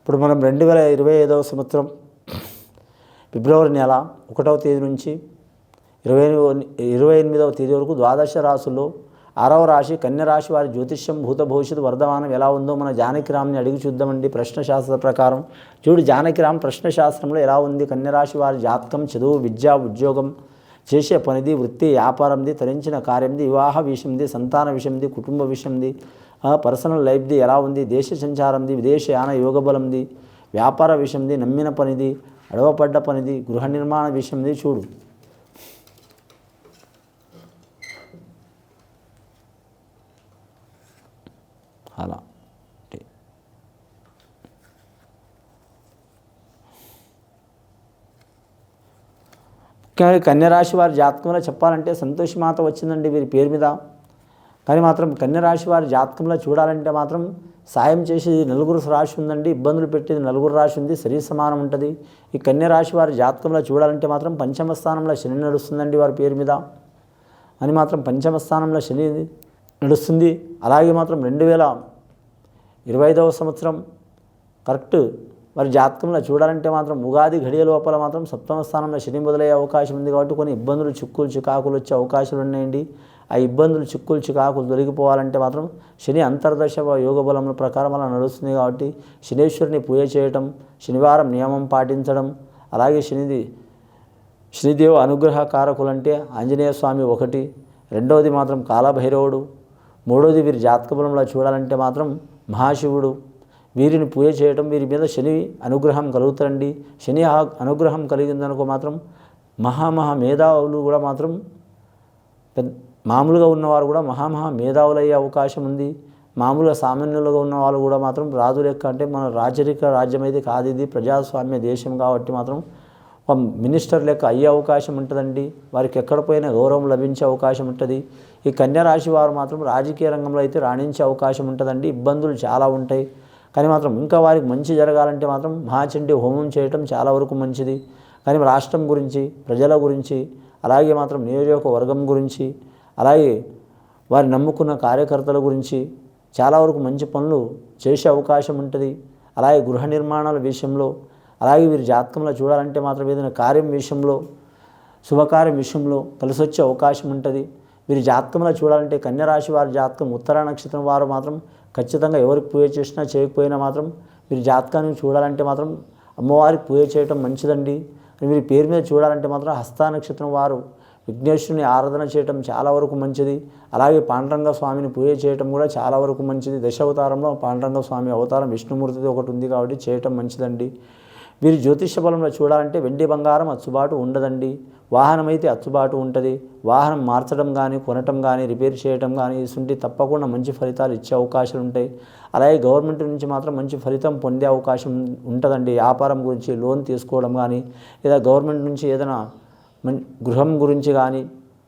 ఇప్పుడు మనం 2025వ సంవత్సరం ఫిబ్రవరి నెల 1వ తేదీ నుంచి 28వ తేదీ వరకు ద్వాదశ రాశుల్లో 6వ రాశి కన్య రాశి వారి జ్యోతిష్యం భూత భవిష్యత్తు వర్ధమానం ఎలా ఉందో మన జానకిరామ్ని అడిగి చూద్దామండి. ప్రశ్నశాస్త్ర ప్రకారం చూడు, జానకిరామ్ ప్రశ్నశాస్త్రంలో ఎలా ఉంది? కన్య రాశి వారి జాతకం, చదువు, విద్య, ఉద్యోగం, చేసే పనిది, వృత్తి, వ్యాపారంది, తరించిన కార్యంది, వివాహ విషయంది, సంతాన విషయంది, కుటుంబ విషయంది, పర్సనల్ లైఫ్ది ఎలా ఉంది? దేశ సంచారంది, విదేశయాన యోగబలంది, వ్యాపార విషయంది, నమ్మిన పనిది, అడవపడ్డ పనిది, గృహ నిర్మాణ విషయంది చూడు. అలా ముఖ్యంగా కన్యరాశి వారి జాతకంలో చెప్పాలంటే సంతోషమాత వచ్చిందండి వీరి పేరు మీద. కానీ మాత్రం కన్యరాశి వారి జాతకంలో చూడాలంటే మాత్రం సాయం చేసేది నలుగురు రాశి ఉందండి, ఇబ్బందులు పెట్టేది నలుగురు రాశి ఉంది, శరీర సమానం ఉంటుంది. ఈ కన్యరాశి వారి జాతకంలో చూడాలంటే మాత్రం పంచమ స్థానంలో శని నడుస్తుందండి వారి పేరు మీద. అని మాత్రం పంచమ స్థానంలో శని నడుస్తుంది. అలాగే మాత్రం 2025వ సంవత్సరం కరెక్ట్ వారి జాతకంలో చూడాలంటే మాత్రం ఉగాది ఘడియ లోపల మాత్రం సప్తమ స్థానంలో శని మొదలయ్యే అవకాశం ఉంది. కాబట్టి కొన్ని ఇబ్బందులు, చిక్కులు, చికాకులు వచ్చే అవకాశాలు ఉన్నాయండి. ఆ ఇబ్బందులు, చిక్కులు, చికాకులు తొలగిపోవాలంటే మాత్రం శని అంతర్దశ యోగ బలం ప్రకారం అలా నడుస్తుంది. కాబట్టి శనీశ్వరుని పూజ చేయటం, శనివారం నియమం పాటించడం, అలాగే శనిదేవ అనుగ్రహ కారకులంటే ఆంజనేయ స్వామి ఒకటి, రెండవది మాత్రం కాలభైరవుడు, మూడవది వీరి జాతక బలంలో చూడాలంటే మాత్రం మహాశివుడు. వీరిని పూజ చేయటం, వీరి మీద శని అనుగ్రహం కలుగుతారండి. శని అనుగ్రహం కలిగిందనుకో మాత్రం మేధావులు కూడా మాత్రం మామూలుగా ఉన్నవారు కూడా మేధావులయ్యే అవకాశం ఉంది. మామూలుగా సామాన్యులుగా ఉన్న వాళ్ళు కూడా మాత్రం రాజు లెక్క, అంటే మన రాజరిక రాజ్యం అయితే కాదు, ఇది ప్రజాస్వామ్య దేశం కాబట్టి మాత్రం ఒక మినిస్టర్ లెక్క అయ్యే అవకాశం ఉంటుందండి. వారికి ఎక్కడ పోయినా గౌరవం లభించే అవకాశం ఉంటుంది. ఈ కన్యరాశి వారు మాత్రం రాజకీయ రంగంలో అయితే రాణించే అవకాశం ఉంటుందండి. ఇబ్బందులు చాలా ఉంటాయి. కానీ మాత్రం ఇంకా వారికి మంచి జరగాలంటే మాత్రం మహాచండీ హోమం చేయటం చాలా వరకు మంచిది. కానీ రాష్ట్రం గురించి, ప్రజల గురించి, అలాగే మాత్రం నియోజకవర్గం గురించి, అలాగే వారి నమ్ముకున్న కార్యకర్తల గురించి చాలా వరకు మంచి పనులు చేసే అవకాశం ఉంటుంది. అలాగే గృహ నిర్మాణాల విషయంలో, అలాగే వీరి జాతకంలో చూడాలంటే మాత్రం ఏదైనా కార్యం విషయంలో, శుభకార్యం విషయంలో కలిసి వచ్చే అవకాశం ఉంటుంది. వీరి జాతకంలో చూడాలంటే కన్యరాశి వారి జాతకం ఉత్తర నక్షత్రం వారు మాత్రం ఖచ్చితంగా ఎవరికి పూజ చేసినా చేయకపోయినా మాత్రం వీరి జాతకాన్ని చూడాలంటే మాత్రం అమ్మవారికి పూజ చేయటం మంచిదండి. వీరి పేరు మీద చూడాలంటే మాత్రం హస్త నక్షత్రం వారు విఘ్నేశ్వరుని ఆరాధన చేయటం చాలా వరకు మంచిది. అలాగే పాండురంగ స్వామిని పూజ చేయటం కూడా చాలా వరకు మంచిది. దశావతారంలో పాండురంగ స్వామి అవతారం విష్ణుమూర్తిది ఒకటి ఉంది కాబట్టి చేయటం మంచిదండి. వీరి జ్యోతిష బలంలో చూడాలంటే వెండి బంగారం అచ్చుబాటు ఉండదండి. వాహనం అయితే అచ్చుబాటు ఉంటుంది. వాహనం మార్చడం కానీ, కొనటం కానీ, రిపేర్ చేయటం కానీ ఇసుంటి తప్పకుండా మంచి ఫలితాలు ఇచ్చే అవకాశాలు ఉంటాయి. అలాగే గవర్నమెంట్ నుంచి మాత్రం మంచి ఫలితం పొందే అవకాశం ఉంటుందండి. వ్యాపారం గురించి లోన్ తీసుకోవడం కానీ, లేదా గవర్నమెంట్ నుంచి ఏదైనా గృహం గురించి కానీ,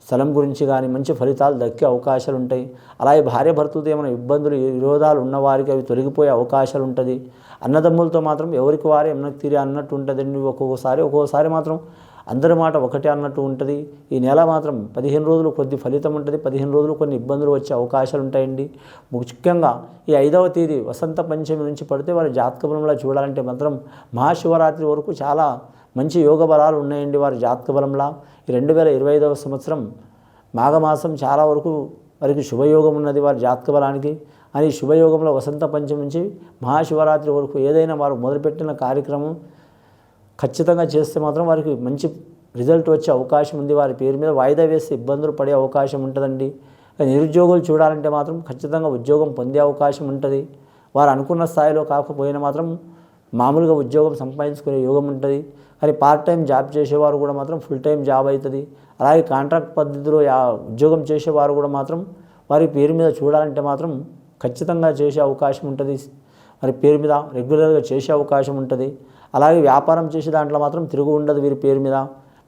స్థలం గురించి కానీ మంచి ఫలితాలు దక్కే అవకాశాలు ఉంటాయి. అలాగే భార్యాభర్తలతో ఏమైనా ఇబ్బందులు, విరోధాలు ఉన్నవారికి అవి తొలగిపోయే అవకాశాలు ఉంటుంది. అన్నదమ్ములతో మాత్రం ఎవరికి వారే ఎన్నకు తీరే అన్నట్టు ఉంటుందండి. ఒక్కొక్కసారి మాత్రం అందరి మాట ఒకటే అన్నట్టు ఉంటుంది. ఈ నెల మాత్రం 15 రోజులు కొద్ది ఫలితం ఉంటుంది, 15 రోజులు కొన్ని ఇబ్బందులు వచ్చే అవకాశాలు ఉంటాయండి. ముఖ్యంగా ఈ 5వ తేదీ వసంత పంచమి నుంచి పడితే వారి జాతక బలంలో చూడాలంటే మాత్రం మహాశివరాత్రి వరకు చాలా మంచి యోగ బలాలు ఉన్నాయండి వారి జాతక బలంలో. ఈ 2025వ సంవత్సరం మాఘమాసం చాలా వరకు వారికి శుభయోగం ఉన్నది వారి జాతక బలానికి. అని శుభయోగంలో వసంత పంచమి నుంచి మహాశివరాత్రి వరకు ఏదైనా వారు మొదలుపెట్టిన కార్యక్రమం ఖచ్చితంగా చేస్తే మాత్రం వారికి మంచి రిజల్ట్ వచ్చే అవకాశం ఉంది. వారి పేరు మీద వాయిదా వేస్తే ఇబ్బందులు పడే అవకాశం ఉంటుందండి. నిరుద్యోగులు చూడాలంటే మాత్రం ఖచ్చితంగా ఉద్యోగం పొందే అవకాశం ఉంటుంది. వారు అనుకున్న స్థాయిలో కాకపోయినా మాత్రం మామూలుగా ఉద్యోగం సంపాదించుకునే యోగం ఉంటుంది. కానీ పార్ట్ టైం జాబ్ చేసేవారు కూడా మాత్రం ఫుల్ టైం జాబ్ అవుతుంది. అలాగే కాంట్రాక్ట్ పద్ధతిలో ఉద్యోగం చేసేవారు కూడా మాత్రం వారి పేరు మీద చూడాలంటే మాత్రం ఖచ్చితంగా చేసే అవకాశం ఉంటుంది. వారి పేరు మీద రెగ్యులర్గా చేసే అవకాశం ఉంటుంది. అలాగే వ్యాపారం చేసే దాంట్లో మాత్రం తిరుగు ఉండదు వీరి పేరు మీద.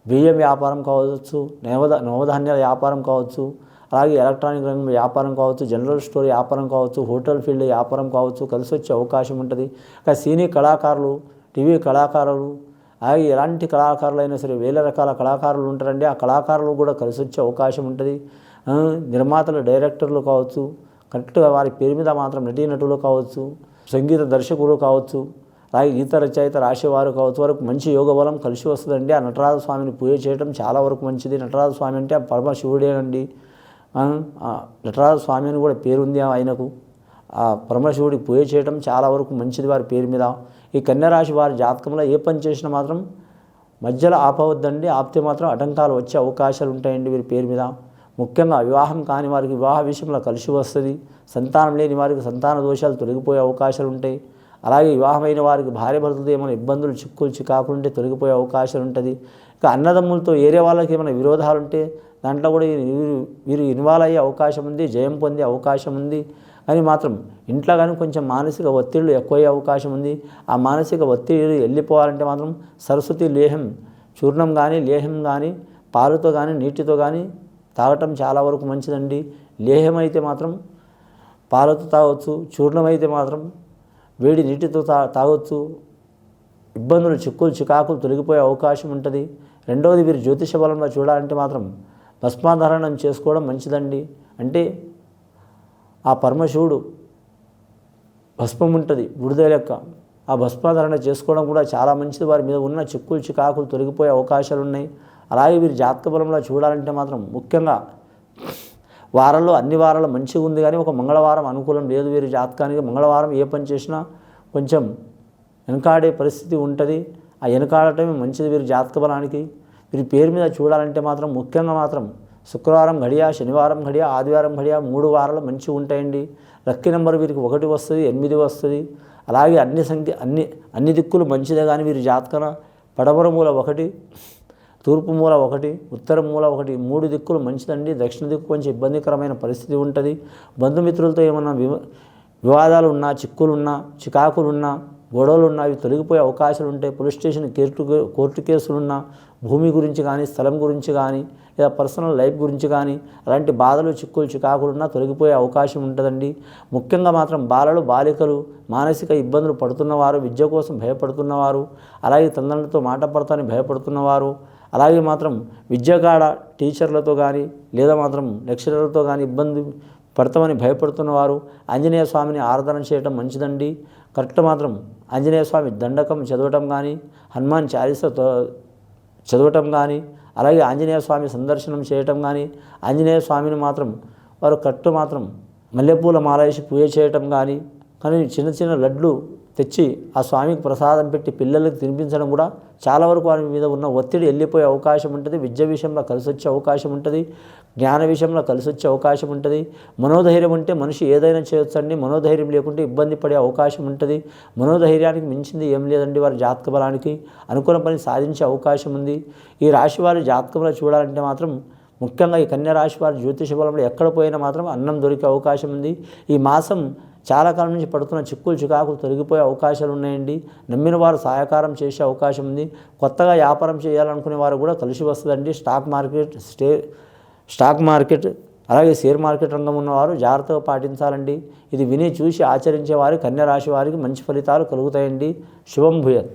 బియ్యం వ్యాపారం కావచ్చు, నవధాన్యాల వ్యాపారం కావచ్చు, అలాగే ఎలక్ట్రానిక్ రంగం వ్యాపారం కావచ్చు, జనరల్ స్టోర్ వ్యాపారం కావచ్చు, హోటల్ ఫీల్డ్ వ్యాపారం కావచ్చు కలిసి వచ్చే అవకాశం ఉంటుంది. సినీ కళాకారులు, టీవీ కళాకారులు, అలాగే ఎలాంటి కళాకారులైనా సరే వేల రకాల కళాకారులు ఉంటారండి. ఆ కళాకారులు కూడా కలిసి వచ్చే అవకాశం ఉంటుంది. నిర్మాతలు, డైరెక్టర్లు కావచ్చు, కరెక్ట్గా వారి పేరు మీద మాత్రం నటీనటులు కావచ్చు, సంగీత దర్శకులు కావచ్చు, అలాగే గీత రచయిత రాసేవారు కావచ్చు వరకు మంచి యోగ బలం కలిసి వస్తుందండి. ఆ నటరాజ స్వామిని పూజ చేయడం చాలా వరకు మంచిది. నటరాజ స్వామి అంటే పరమశివుడేనండి. నటరాజ స్వామి అని కూడా పేరుంది ఆయనకు. ఆ పరమశివుడికి పూజ చేయడం చాలా వరకు మంచిది వారి పేరు మీద. ఈ కన్యరాశి వారి జాతకంలో ఏ పని చేసినా మాత్రం మధ్యలో ఆపవద్దండి. ఆపితే మాత్రం ఆటంకాలు వచ్చే అవకాశాలు ఉంటాయండి వీరి పేరు మీద. ముఖ్యంగా వివాహం కాని వారికి వివాహ విషయంలో కలిసి వస్తుంది. సంతానం లేని వారికి సంతాన దోషాలు తొలగిపోయే అవకాశాలు ఉంటాయి. అలాగే వివాహమైన వారికి భార్య భర్తలతో ఏమైనా ఇబ్బందులు చిక్కులు చికాకులుంటే తొలగిపోయే అవకాశాలు ఉంటుంది. ఇక అన్నదమ్ములతో ఏరే వాళ్ళకి ఏమైనా విరోధాలు ఉంటే దాంట్లో కూడా వీరు ఇన్వాల్వ్ అయ్యే అవకాశం ఉంది, జయం పొందే అవకాశం ఉంది. కానీ మాత్రం ఇంట్లో కానీ కొంచెం మానసిక ఒత్తిళ్ళు ఎక్కువయ్యే అవకాశం ఉంది. ఆ మానసిక ఒత్తిడి వెళ్ళిపోవాలంటే మాత్రం సరస్వతి లేహం చూర్ణం కానీ లేహం కానీ పాలుతో కానీ నీటితో కానీ తాగటం చాలా వరకు మంచిదండి. లేహం అయితే మాత్రం పాలతో తాగొచ్చు, చూర్ణం అయితే మాత్రం వేడి నీటితో తాగొచ్చు. ఇబ్బందులు చిక్కులు చికాకులు తొలగిపోయే అవకాశం ఉంటుంది. రెండవది వీరు జ్యోతిష బలంలో చూడాలంటే మాత్రం భస్మాధారణం చేసుకోవడం మంచిదండి. అంటే ఆ పరమశివుడు భస్మం ఉంటుంది బుడిద లెక్క, ఆ భస్మాధారణ చేసుకోవడం కూడా చాలా మంచిది. వారి మీద ఉన్న చిక్కులు చికాకులు తొలగిపోయే అవకాశాలు ఉన్నాయి. అలాగే వీరి జాతక బలంలో చూడాలంటే మాత్రం ముఖ్యంగా వారంలో అన్ని వారాలు మంచిగా ఉంది, కానీ ఒక మంగళవారం అనుకూలం లేదు వీరి జాతకానికి. మంగళవారం ఏ పని చేసినా కొంచెం వెనకాడే పరిస్థితి ఉంటుంది. ఆ వెనకాడటమే మంచిది వీరి జాతక బలానికి. వీరి పేరు మీద చూడాలంటే మాత్రం ముఖ్యంగా మాత్రం శుక్రవారం ఘడియా, శనివారం ఘడియా, ఆదివారం ఘడియా 3 వారాలు మంచిగా ఉంటాయండి. లక్కీ నెంబర్ వీరికి 1 వస్తుంది, 8 వస్తుంది. అలాగే అన్ని దిక్కులు మంచిదే, కానీ వీరి జాతకన పడమర మూల 1, తూర్పు మూల 1, ఉత్తర మూల 1, 3 దిక్కులు మంచిదండి. దక్షిణ దిక్కు కొంచెం ఇబ్బందికరమైన పరిస్థితి ఉంటుంది. బంధుమిత్రులతో ఏమన్నా వివాదాలు ఉన్నా, చిక్కులున్నా, చికాకులున్నా, గొడవలున్నా అవి తొలగిపోయే అవకాశాలు ఉంటాయి. పోలీస్ స్టేషన్ కోర్టు కేసులున్నా, భూమి గురించి కానీ, స్థలం గురించి కానీ, లేదా పర్సనల్ లైఫ్ గురించి కానీ అలాంటి బాధలు చిక్కులు చికాకులున్నా తొలగిపోయే అవకాశం ఉంటుందండి. ముఖ్యంగా మాత్రం బాలికలు మానసిక ఇబ్బందులు పడుతున్నవారు, విద్య కోసం భయపడుతున్నవారు, అలాగే తల్లిదండ్రులతో మాట పడతాని భయపడుతున్నవారు, అలాగే మాత్రం విద్యకాడ టీచర్లతో కానీ లేదా మాత్రం లెక్చరర్లతో కానీ ఇబ్బంది పడతామని భయపడుతున్నవారు ఆంజనేయ స్వామిని ఆరాధన చేయడం మంచిదండి. కరెక్ట్ మాత్రం ఆంజనేయ స్వామి దండకం చదవటం కానీ, హనుమాన్ చాలీస చదవటం కానీ, అలాగే ఆంజనేయ స్వామి సందర్శనం చేయటం కానీ, ఆంజనేయ స్వామిని మాత్రం వారు కరెక్ట్ మాత్రం మల్లెపూల మాల వేసి పూజ చేయటం కానీ చిన్న చిన్న లడ్లు తెచ్చి ఆ స్వామికి ప్రసాదం పెట్టి పిల్లలకు తినిపించడం కూడా చాలా వరకు వారి మీద ఉన్న ఒత్తిడి వెళ్ళిపోయే అవకాశం ఉంటుంది. విద్య విషయంలో కలిసి వచ్చే అవకాశం ఉంటుంది. జ్ఞాన విషయంలో కలిసి వచ్చే అవకాశం ఉంటుంది. మనోధైర్యం ఉంటే మనిషి ఏదైనా చేయొచ్చండి. మనోధైర్యం లేకుంటే ఇబ్బంది పడే అవకాశం ఉంటుంది. మనోధైర్యానికి మించింది ఏం లేదండి. వారి జాతక బలానికి అనుకున్న పని సాధించే అవకాశం ఉంది. ఈ రాశి వారి జాతకంలో చూడాలంటే మాత్రం ముఖ్యంగా ఈ కన్యా రాశి వారి జ్యోతిష బలంలో ఎక్కడ పోయినా మాత్రం అన్నం దొరికే అవకాశం ఉంది. ఈ మాసం చాలా కాలం నుంచి పడుతున్న చిక్కులు చికాకులు తొలగిపోయే అవకాశాలు ఉన్నాయండి. నమ్మిన వారు సహాయకారం చేసే అవకాశం ఉంది. కొత్తగా వ్యాపారం చేయాలనుకునే వారు కూడా కలిసి వస్తుందండి. స్టాక్ మార్కెట్ అలాగే షేర్ మార్కెట్ రంగం ఉన్నవారు జాగ్రత్తగా పాటించాలండి. ఇది విని చూసి ఆచరించే వారి కన్యా రాశి వారికి మంచి ఫలితాలు కలుగుతాయండి. శుభం భూయాత్.